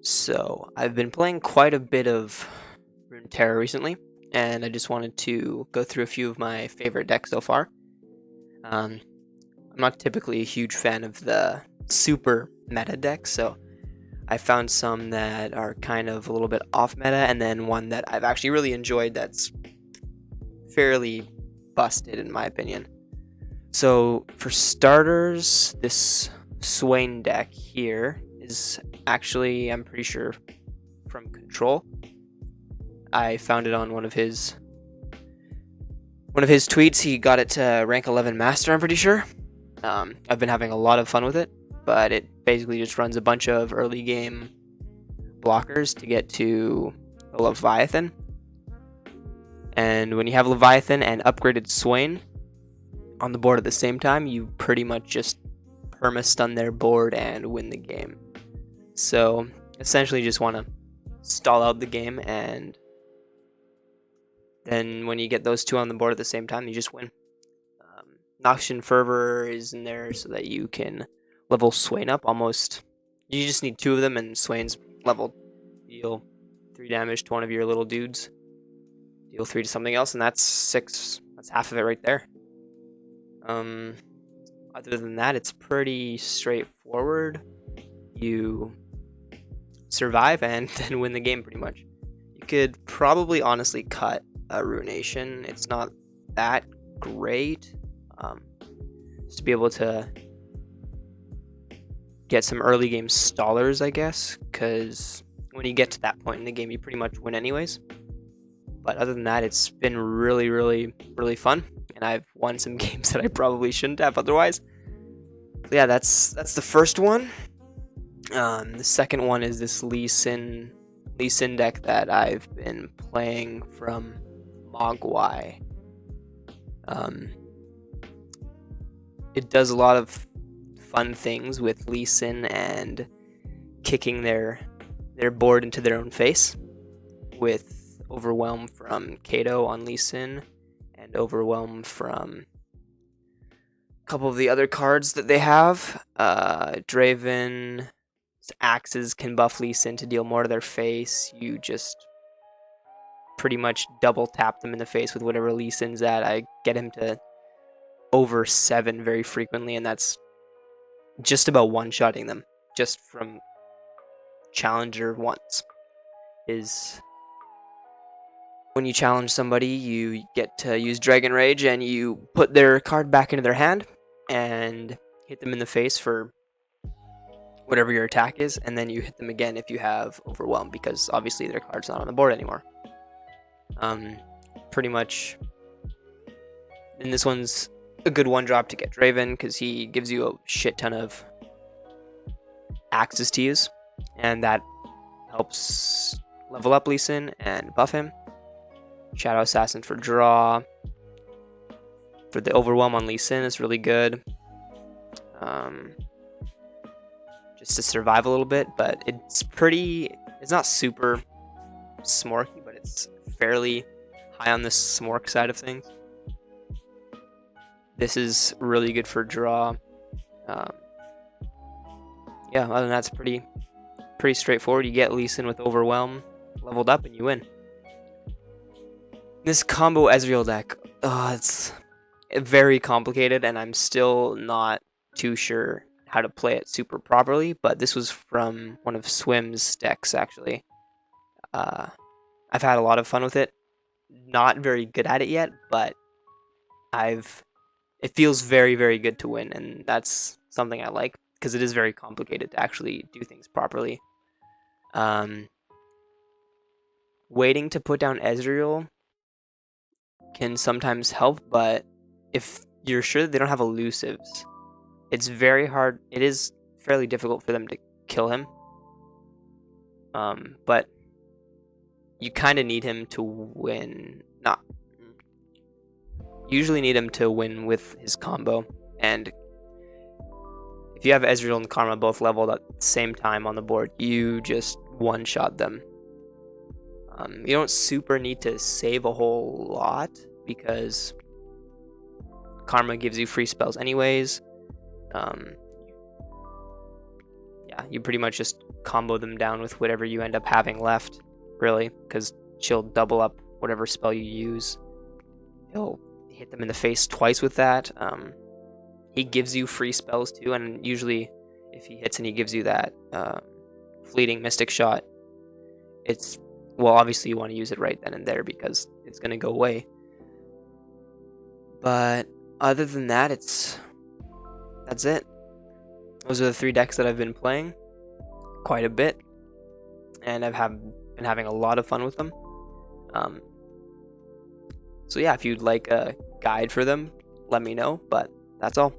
So, I've been playing quite a bit of Runeterra recently, and I just wanted to go through a few of my favorite decks so far. Um, I'm not typically a huge fan of the super meta decks, so I found some that are kind of a little bit off meta, and then one that I've actually really enjoyed that's fairly busted, in my opinion. So, for starters, this Swain deck here is actually, I'm pretty sure, from Control. I found it on one of his tweets. He got it to rank 11 master, I'm pretty sure. I've been having a lot of fun with it, but it basically just runs a bunch of early game blockers to get to the Leviathan. And when you have Leviathan and upgraded Swain on the board at the same time, you pretty much just perma-stun their board and win the game. So essentially just want to stall out the game, and then when you get those two on the board at the same time, you just win. Noxian Fervor is in there so that you can level Swain up almost. You just need two of them, and Swain's leveled. Deal 3 damage to one of your little dudes. Deal 3 to something else, and that's 6. That's half of it right there. Other than that, it's pretty straightforward. You survive and then win the game pretty much. You could probably honestly cut a Ruination. It's not that great. Just to be able to get some early game stallers, I guess, because when you get to that point in the game, you pretty much win anyways. But other than that, it's been really, really, really fun, and I've won some games that I probably shouldn't have otherwise. So yeah, that's the first one. The second one is this Lee Sin deck that I've been playing from Mogwai. It does a lot of fun things with Lee Sin and kicking their board into their own face with Overwhelm from Kato on Lee Sin and Overwhelm from a couple of the other cards that they have. Draven's axes can buff Lee Sin to deal more to their face. You just pretty much double tap them in the face with whatever Lee Sin's at. I get him to over 7 very frequently, and that's just about one-shotting them just from challenger once. Is when you challenge somebody, you get to use Dragon Rage, and you put their card back into their hand and hit them in the face for whatever your attack is, and then you hit them again if you have Overwhelm, because obviously their card's not on the board anymore. Pretty much, and this one's a good one drop to get Draven, because he gives you a shit ton of axes to use, and that helps level up Lee Sin and buff him. Shadow Assassin for draw. For the Overwhelm on Lee Sin is really good. Just to survive a little bit, but it's not super SMOrcy, but it's fairly high on the SMOrc side of things. This is really good for draw. Yeah, other than that, it's pretty straightforward. You get Lee Sin with Overwhelm leveled up, and you win. This combo Ezreal deck, it's very complicated, and I'm still not too sure how to play it super properly, but this was from one of Swim's decks, actually. I've had a lot of fun with it. Not very good at it yet, but it feels very, very good to win, and that's something I like, because it is very complicated to actually do things properly. Waiting to put down Ezreal can sometimes help, but if you're sure that they don't have elusives, it's very hard. It is fairly difficult for them to kill him. But you kind of need him to win. Usually need him to win with his combo, and if you have Ezreal and Karma both leveled at the same time on the board, you just one-shot them. You don't super need to save a whole lot, because Karma gives you free spells anyways. Yeah, you pretty much just combo them down with whatever you end up having left, really, because she'll double up whatever spell you use. He'll hit them in the face twice with that. He gives you free spells too, and usually if he hits and he gives you that fleeting mystic shot, it's, well, obviously you want to use it right then and there because it's going to go away. But other than that, that's it. Those are the 3 decks that I've been playing quite a bit, and I've been having a lot of fun with them. So yeah, if you'd like a guide for them, let me know, but that's all.